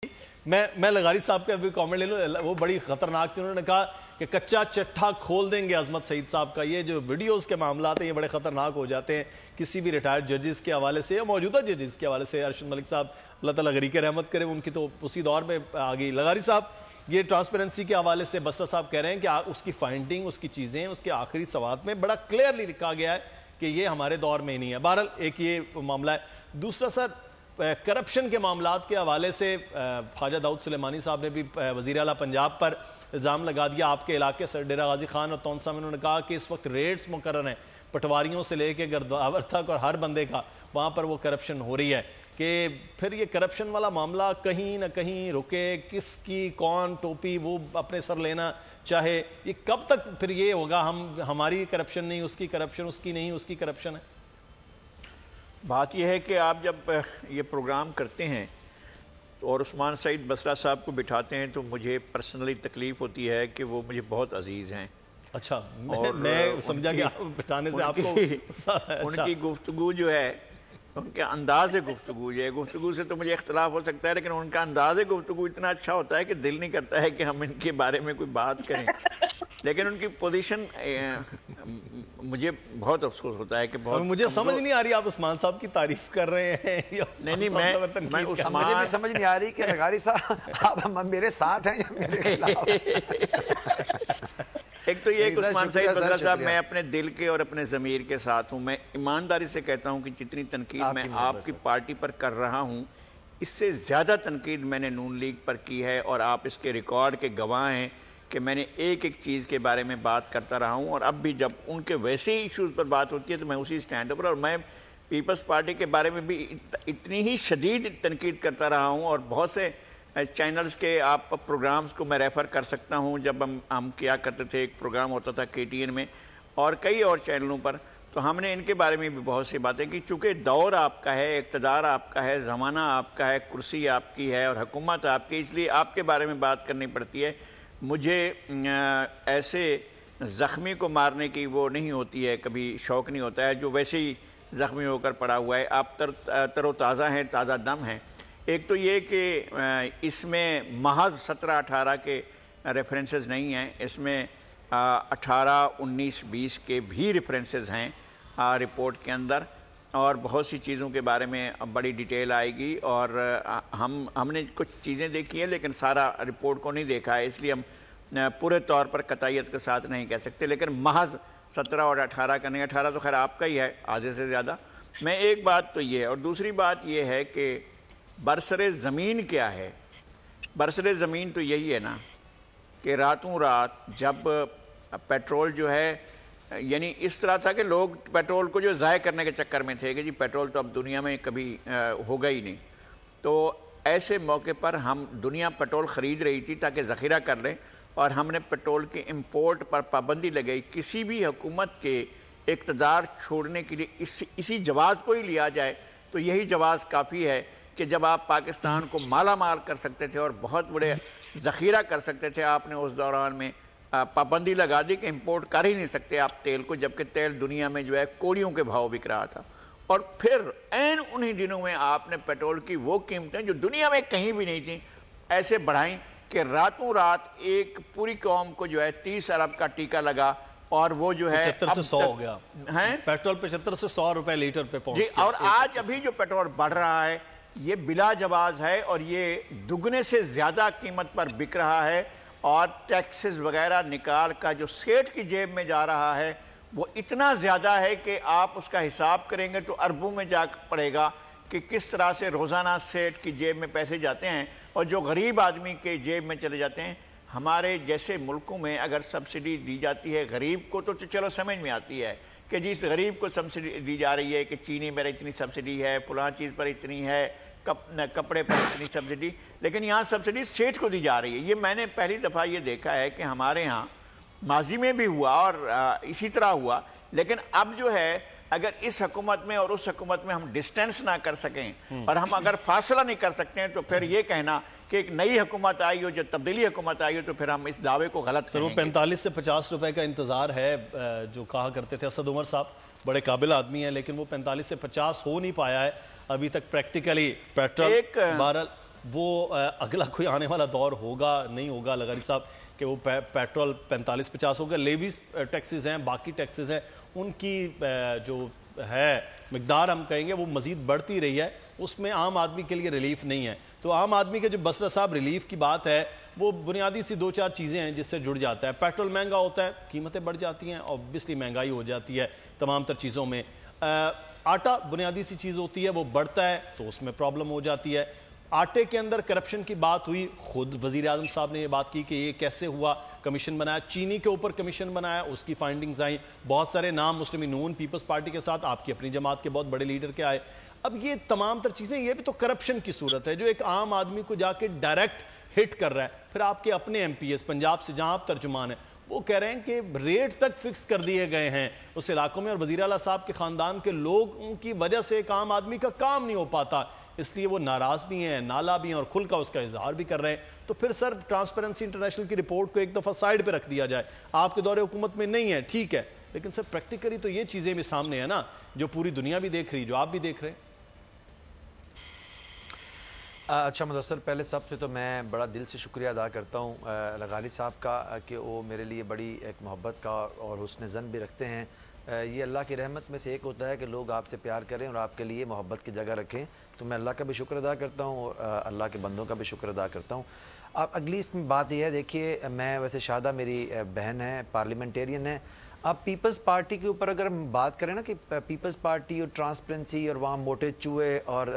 میں لغاری صاحب کے ابھی کامنٹ لے لوں, وہ بڑی خطرناک تھی. انہوں نے کہا کہ کچا چٹھا کھول دیں گے عظمت سعید صاحب کا. یہ جو ویڈیوز کے معاملات ہیں یہ بڑے خطرناک ہو جاتے ہیں کسی بھی ریٹائرڈ ججز کے حوالے سے یا موجودہ ججز کے حوالے سے. ارشد ملک صاحب اللہ تعالیٰ غریق رحمت کرے, ان کی تو اسی دور میں آ گئی. لغاری صاحب یہ ٹرانسپیرنسی کے حوالے سے بسرا صاحب کہہ رہے ہیں کہ اس کی فائنڈنگ, اس کی چیزیں, اس کے آخری سوات میں بڑا کلیئرلی لکھا گیا ہے کہ یہ ہمارے دور میں نہیں ہے. بہرحال ایک یہ معاملہ ہے. دوسرا سر, کرپشن کے معاملات کے حوالے سے خواجہ داؤد سلیمانی صاحب نے بھی وزیر اعلیٰ پنجاب پر الزام لگا دیا. آپ کے علاقے سر ڈیرہ غازی خان اور تونسا میں انہوں نے کہا کہ اس وقت ریٹس مقرر ہیں پٹواریوں سے لے کے گرداور تک اور ہر بندے کا, وہاں پر وہ کرپشن ہو رہی ہے. کہ پھر یہ کرپشن والا معاملہ کہیں نہ کہیں رکے, کس کی کون ٹوپی وہ اپنے سر لینا چاہے, یہ کب تک پھر یہ ہوگا ہماری کرپشن نہیں, اس کی کرپشن, اس کی نہیں, اس کی کرپشن ہے. بات یہ ہے کہ آپ جب یہ پروگرام کرتے ہیں اور عثمان سعید بسرا صاحب کو بٹھاتے ہیں تو مجھے پرسنلی تکلیف ہوتی ہے کہ وہ مجھے بہت عزیز ہیں. اچھا, میں سمجھا کہ بٹھانے سے آپ کو ان کی گفتگو جو ہے, ان کے انداز گفتگو جو ہے, گفتگو سے تو مجھے اختلاف ہو سکتا ہے لیکن ان کا انداز گفتگو اتنا اچھا ہوتا ہے کہ دل نہیں کرتا ہے کہ ہم ان کے بارے میں کوئی بات کریں. لیکن ان کی پوزیشن مجھے بہت افسوس ہوتا ہے کہ بہت, مجھے سمجھ نہیں آ رہی آپ عثمان صاحب کی تعریف کر رہے ہیں. نہیں میں مجھے بھی سمجھ نہیں آ رہی کہ لغاری صاحب آپ میرے ساتھ ہیں یا میرے خلاف. ایک تو یہ کہ عثمان سعید بسرا صاحب, میں اپنے دل کے اور اپنے ضمیر کے ساتھ ہوں. میں ایمانداری سے کہتا ہوں کہ جتنی تنقید میں آپ کی پارٹی پر کر رہا ہوں اس سے زیادہ تنقید میں نے نون لیگ پر کی ہے, اور آپ اس کے ریکارڈ کے گواہ ہیں کہ میں نے ایک ایک چیز کے بارے میں بات کرتا رہا ہوں. اور اب بھی جب ان کے ویسے ہی ایشوز پر بات ہوتی ہے تو میں اسی سٹینڈ پر, اور میں پیپلز پارٹی کے بارے میں بھی اتنی ہی شدید تنقید کرتا رہا ہوں. اور بہت سے چینلز کے آپ پروگرامز کو میں ریفر کر سکتا ہوں. جب ہم کیا کرتے تھے, ایک پروگرام ہوتا تھا KTN میں اور کئی اور چینلوں پر, تو ہم نے ان کے بارے میں بھی بہت سی باتیں کی. چونکہ دور آپ کا ہے, اقتدار آپ کا ہے, زمانہ آپ کا ہے, کرسی آپ کی ہے اور حکومت آپ کی, اس لیے آپ کے بارے میں بات کرنی پڑتی ہے. مجھے ایسے زخمی کو مارنے کی وہ نہیں ہوتی ہے, کبھی شوق نہیں ہوتا ہے جو ویسے ہی زخمی ہو کر پڑا ہوا ہے. آپ تر و تازہ ہیں, تازہ دم ہیں. ایک تو یہ کہ اس میں محض 17-18 کے ریفرنسز نہیں ہیں, اس میں 18, 19, 20 کے بھی ریفرنسز ہیں رپورٹ کے اندر, اور بہت سی چیزوں کے بارے میں بڑی ڈیٹیل آئے گی. اور ہم نے کچھ چیزیں دیکھی ہیں لیکن سارا رپورٹ کو نہیں دیکھا ہے, اس لیے ہم پورے طور پر قطعیت کے ساتھ نہیں کہہ سکتے. لیکن محض 17 اور 18 کا نہیں, 18 تو خیر آپ کا ہی ہے آدھے سے زیادہ. میں ایک بات تو یہ ہے, اور دوسری بات یہ ہے کہ برسر زمین کیا ہے. برسر زمین تو یہی ہے نا کہ راتوں رات جب پیٹرول جو ہے, یعنی اس طرح تھا کہ لوگ پیٹرول کو جو ضائع کرنے کے چکر میں تھے کہ جی پیٹرول تو اب دنیا میں کبھی ہوگا ہی نہیں, تو ایسے موقع پر ہم دنیا پیٹرول خرید رہی تھی تاکہ ذخیرہ کر لیں, اور ہم نے پیٹرول کے امپورٹ پر پابندی لگائی. کسی بھی حکومت کے اقتدار چھوڑنے کے لیے اسی جواز کو ہی لیا جائے تو یہی جواز کافی ہے کہ جب آپ پاکستان کو مالا مال کر سکتے تھے اور بہت بڑے ذخیرہ کر سکتے تھے, آپ نے اس دوران میں پابندی لگا دی کہ امپورٹ کر ہی نہیں سکتے آپ تیل کو, جبکہ تیل دنیا میں جو ہے کوڑیوں کے بھاؤ بک رہا تھا. اور پھر عین انہی دنوں میں آپ نے پیٹرول کی وہ قیمتیں جو دنیا میں کہیں بھی نہیں تھیں ایسے بڑھائیں کہ راتوں رات ایک پوری قوم کو جو ہے 30 ارب کا ٹیکہ لگا, اور وہ جو ہے 75 سے 100 ہو گیا پیٹرول, 75 سے 100 روپے لیٹر پہ پہنچ گیا. اور آج ابھی جو پیٹرول بڑھ رہا ہے یہ بلا جواز ہے, اور یہ دگنے سے زیادہ قیمت پر بک رہا ہے, اور ٹیکسز وغیرہ نکال کا جو سیٹ کی جیب میں جا رہا ہے وہ اتنا زیادہ ہے کہ آپ اس کا حساب کریں گے تو اربوں میں جا پڑے گا کہ کس طرح سے روزانہ سیٹ کی جیب میں پیسے جاتے ہیں, اور جو غریب آدمی کے جیب میں چلے جاتے ہیں. ہمارے جیسے ملکوں میں اگر سبسڈی دی جاتی ہے غریب کو تو چلو سمجھ میں آتی ہے کہ جس غریب کو سبسڈی دی جا رہی ہے کہ چینی پر اتنی سبسڈی ہے, فلاں چیز پر اتنی ہے, کپڑے پر اتنی سبسڈی, لیکن یہاں سبسڈی سیٹ کو دی جا رہی ہے. یہ میں نے پہلی دفعہ یہ دیکھا ہے کہ ہمارے ہاں ماضی میں بھی ہوا اور اسی طرح ہوا, لیکن اب جو ہے اگر اس حکومت میں اور اس حکومت میں ہم ڈسٹینس نہ کر سکیں اور ہم اگر فاصلہ نہیں کر سکتے ہیں تو پھر یہ کہنا کہ ایک نئی حکومت آئی ہو, جو تبدیلی حکومت آئی ہو, تو پھر ہم اس دعوے کو غلط کہیں گے. 45 سے 50 روپے کا انتظار ہے جو کہا کرتے تھے اسد عمر صاحب, بڑے قابل آدمی ہیں, لیکن وہ 45 سے 50 ہو نہیں پایا ہے ابھی تک پریکٹیکلی. پیٹرول وہ اگلا کوئی آنے والا دور ہوگا نہیں ہوگا لغاری صاحب کہ وہ پیٹرول 45-50 ہوگا. لیویز ٹیکسز ہیں, باقی ٹیکسز ہیں, ان کی جو ہے مقدار ہم کہیں گے وہ مزید بڑھتی رہی ہے, اس میں عام آدمی کے لیے ریلیف نہیں ہے. تو عام آدمی کے جو بسرا صاحب ریلیف کی بات ہے وہ بنیادی سی 2-4 چیزیں ہیں جس سے جڑ جاتا ہے. پیٹرول مہنگا ہوتا ہے, قیمتیں بڑھ جاتی ہیں, اوبویسلی مہنگائی ہو جاتی ہے تمام تر چیزوں میں. آٹا بنیادی سی چیز ہوتی ہے, وہ بڑھتا ہے تو اس میں پرابلم ہو جاتی ہے. آٹے کے اندر کرپشن کی بات ہوئی, خود وزیر اعظم صاحب نے یہ بات کی کہ یہ کیسے ہوا, کمیشن بنایا. چینی کے اوپر کمیشن بنایا, اس کی فائنڈنگز آئیں, بہت سارے نام مسلم نون پیپلز پارٹی کے ساتھ آپ کی اپنی جماعت کے بہت بڑے لیڈر کے آئے. اب یہ تمام تر چیزیں, یہ بھی تو کرپشن کی صورت ہے جو ایک عام آدمی کو جا کے ڈائریکٹ ہٹ کر رہا ہے. پھر آپ کے اپنے ایم پی ایس پنجاب سے جہاں آپ ترجمان ہیں وہ کہہ رہے ہیں کہ ریٹ تک فکس کر دیے گئے ہیں اس علاقوں میں, اور وزیر اعلیٰ صاحب کے خاندان کے لوگوں کی وجہ سے ایک عام آدمی کا کام نہیں ہو پاتا, اس لیے وہ ناراض بھی ہیں, نالا بھی ہیں, اور کھل کا اس کا اظہار بھی کر رہے ہیں. تو پھر سر ٹرانسپیرنسی انٹرنیشنل کی رپورٹ کو ایک دفعہ سائڈ پہ رکھ دیا جائے, آپ کے دور حکومت میں نہیں ہے ٹھیک ہے, لیکن سر پریکٹیکلی تو یہ چیزیں بھی سامنے ہیں نا جو پوری دنیا بھی دیکھ رہی, جو آپ بھی دیکھ رہے ہیں. اچھا مدثر, پہلے سب سے تو میں بڑا دل سے شکریہ ادا کرتا ہوں لغاری صاحب کا کہ وہ میرے لیے بڑی ایک محبت کا اور حسن ظن بھی رکھتے ہیں. یہ اللہ کی رحمت میں سے ایک ہوتا ہے کہ لوگ آپ سے پیار کریں اور آپ کے لیے محبت کی جگہ رکھیں, تو میں اللہ کا بھی شکر ادا کرتا ہوں اور اللہ کے بندوں کا بھی شکر ادا کرتا ہوں. اب اگلی اس میں بات یہ ہے, دیکھیے میں ویسے شادہ میری بہن ہے, پارلیمنٹیرین ہے. اب پیپلز پارٹی کے اوپر اگر ہم بات کریں نا کہ پیپلز پارٹی اور ٹرانسپیرنسی اور وہاں موٹے چوہے اور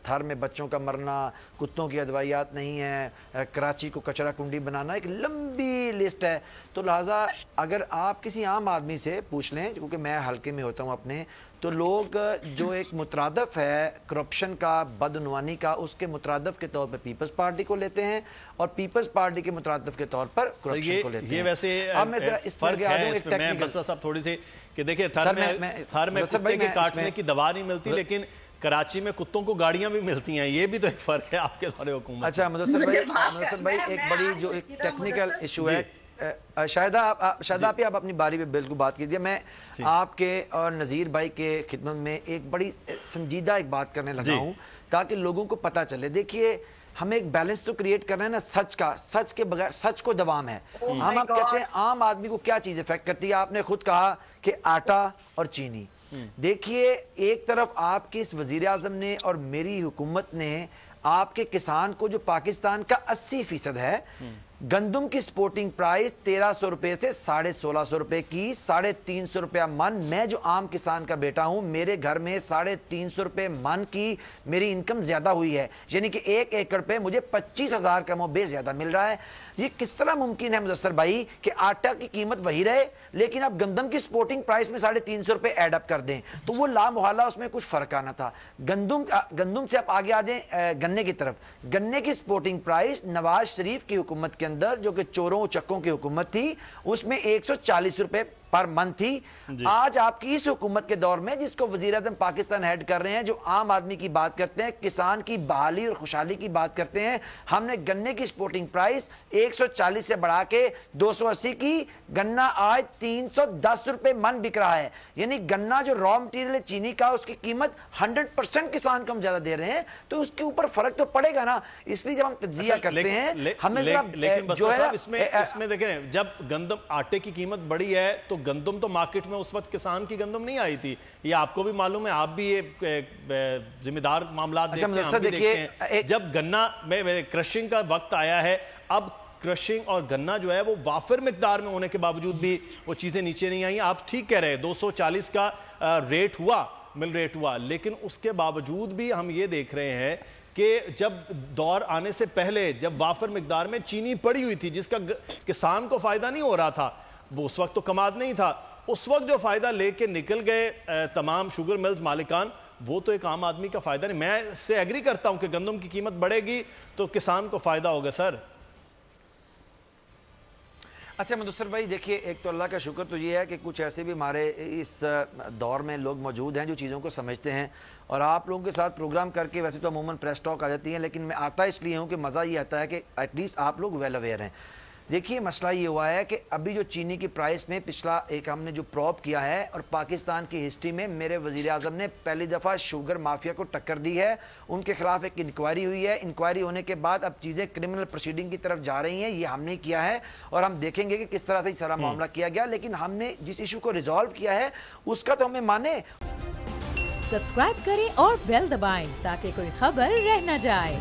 تھر میں بچوں کا مرنا, کتوں کی ادویات نہیں ہیں, کراچی کو کچرا کنڈی بنانا, ایک لمبی لسٹ ہے. تو لہٰذا اگر آپ کسی عام آدمی سے پوچھ لیں, کیونکہ میں حلقے میں ہوتا ہوں اپنے, تو لوگ جو ایک مترادف ہے کرپشن کا, بدعنوانی کا, اس کے مترادف کے طور پر پیپلز پارٹی کو لیتے ہیں اور پیپلز پارٹی کے مترادف کے طور پر کرپشن کو لیتے ہیں. یہ ویسے اب میں ذرا اس پر گیا ہوں ایک ٹیکنیکل, بسرا صاحب تھوڑی سی کہ دیکھیں تھر میں کتے کے کاٹنے کی دوا نہیں ملتی, لیکن کراچی میں کتوں کو گاڑیاں بھی ملتی ہیں, یہ بھی تو ایک فرق ہے آپ کے دور حکومت. اچھا مدثر بھائی ایک بڑی جو ایک ٹیکنیکل ایشو ہے, شاہدہ آپ اپنی باری پہ بالکل بات کیجئے. میں آپ کے اور نذیر بھائی کے خدمت میں ایک بڑی سنجیدہ ایک بات کرنے لگا ہوں تاکہ لوگوں کو پتہ چلے. دیکھیے ہم ایک بیلنس تو کریٹ کر رہے ہیں نا سچ کا, سچ کے بغیر سچ کو دوام ہے. ہم اب کہتے ہیں عام آدمی کو کیا چیز افیکٹ کرتی ہے, آپ نے خود کہا کہ آٹا اور چینی. دیکھیے ایک طرف آپ کی اس وزیر اعظم نے اور میری حکومت نے آپ کے کسان کو جو پاکستان کا 80% ہے, گندم کی سپورٹنگ پرائس 1300 روپے سے 1650 روپے کی, 350 روپے من. میں جو عام کسان کا بیٹا ہوں, میرے گھر میں 350 روپے من کی میری انکم زیادہ ہوئی ہے, یعنی کہ 1 ایکڑ پہ مجھے 25,000 کم و بیش زیادہ مل رہا ہے. یہ کس طرح ممکن ہے مدثر بھائی کہ آٹا کی قیمت وہی رہے لیکن اب گندم کی سپورٹنگ پرائس میں 350 روپے ایڈ اپ کر دیں؟ تو وہ لامحالہ اس میں کچھ فرق آنا تھا. گندم سے آپ آگے آ جائیں گنے کی طرف. گنے کی سپورٹنگ پرائس نواز شریف کی حکومت کے اندر, جو کہ چوروں چکوں کی حکومت تھی, اس میں 140 روپے پر من تھی. آج آپ کی اس حکومت کے دور میں, جس کو وزیر اعظم پاکستان ہیڈ کر رہے ہیں, جو عام آدمی کی بات کرتے ہیں, کسان کی بحالی اور خوشحالی کی بات کرتے ہیں, ہم نے گنے کی سپورٹنگ پرائس 140 سے بڑھا کے 280 کی. گنا آج 310 روپے من بک رہا ہے, یعنی گنا جو را مٹیریل چینی کا, اس کی قیمت 100% کسان کو ہم زیادہ دے رہے ہیں, تو اس کے اوپر فرق تو پڑے گا نا. اس لیے جب ہم تجزیہ کرتے ہیں, ہمیں لیکن جو ہے اس میں دیکھیں, جب گندم آٹے کی قیمت بڑی ہے تو گندم تو مارکیٹ میں اس وقت کسان کی گندم نہیں آئی تھی, یہ آپ کو بھی معلوم ہے, آپ بھی یہ ذمہ دار معاملات دیکھتے ہیں, ہم بھی دیکھتے ہیں. جب گنا میں کرشنگ کا وقت آیا ہے, اب کرشنگ اور گنا جو ہے وہ وافر مقدار میں ہونے کے باوجود بھی وہ چیزیں نیچے نہیں آئیں. آپ ٹھیک کہہ رہے ہیں 240 کا ریٹ ہوا, مل ریٹ ہوا, لیکن اس کے باوجود بھی ہم یہ دیکھ رہے ہیں کہ جب دور آنے سے پہلے جب وافر مقدار میں چینی پڑی ہوئی تھی جس کا کسان کو فائدہ نہیں ہو رہا تھا, وہ اس وقت تو کماد نہیں تھا, اس وقت جو فائدہ لے کے نکل گئے تمام شوگر ملز مالکان, وہ تو ایک عام آدمی کا فائدہ نہیں. میں اس سے ایگری کرتا ہوں کہ گندم کی قیمت بڑھے گی تو کسان کو فائدہ ہوگا سر. اچھا مدثر بھائی دیکھیے, ایک تو اللہ کا شکر تو یہ ہے کہ کچھ ایسے بھی ہمارے اس دور میں لوگ موجود ہیں جو چیزوں کو سمجھتے ہیں, اور آپ لوگوں کے ساتھ پروگرام کر کے ویسے تو عموماً پریس ٹاک آ جاتی ہیں, لیکن میں آتا اس لیے ہوں کہ مزہ یہ آتا ہے کہ ایٹ لیسٹ آپ لوگ ویل اویئر ہیں. دیکھیے مسئلہ یہ ہوا ہے کہ ابھی جو چینی کی پرائس میں پچھلا ایک ہم نے جو پروب کیا ہے اور پاکستان کی ہسٹری میں میرے وزیر اعظم نے پہلی دفعہ شوگر مافیا کو ٹکر دی ہے. ان کے خلاف ایک انکوائری ہوئی ہے. انکوائری ہونے کے بعد اب چیزیں کرمنل پروسیڈنگ کی طرف جا رہی ہیں. یہ ہم نے کیا ہے اور ہم دیکھیں گے کہ کس طرح سے یہ سارا معاملہ کیا گیا, لیکن ہم نے جس ایشو کو ریزالو کیا ہے اس کا تو ہمیں مانے. سبسکرائب کریں اور بیل دبائیں تاکہ کوئی خبر رہ نہ جائے.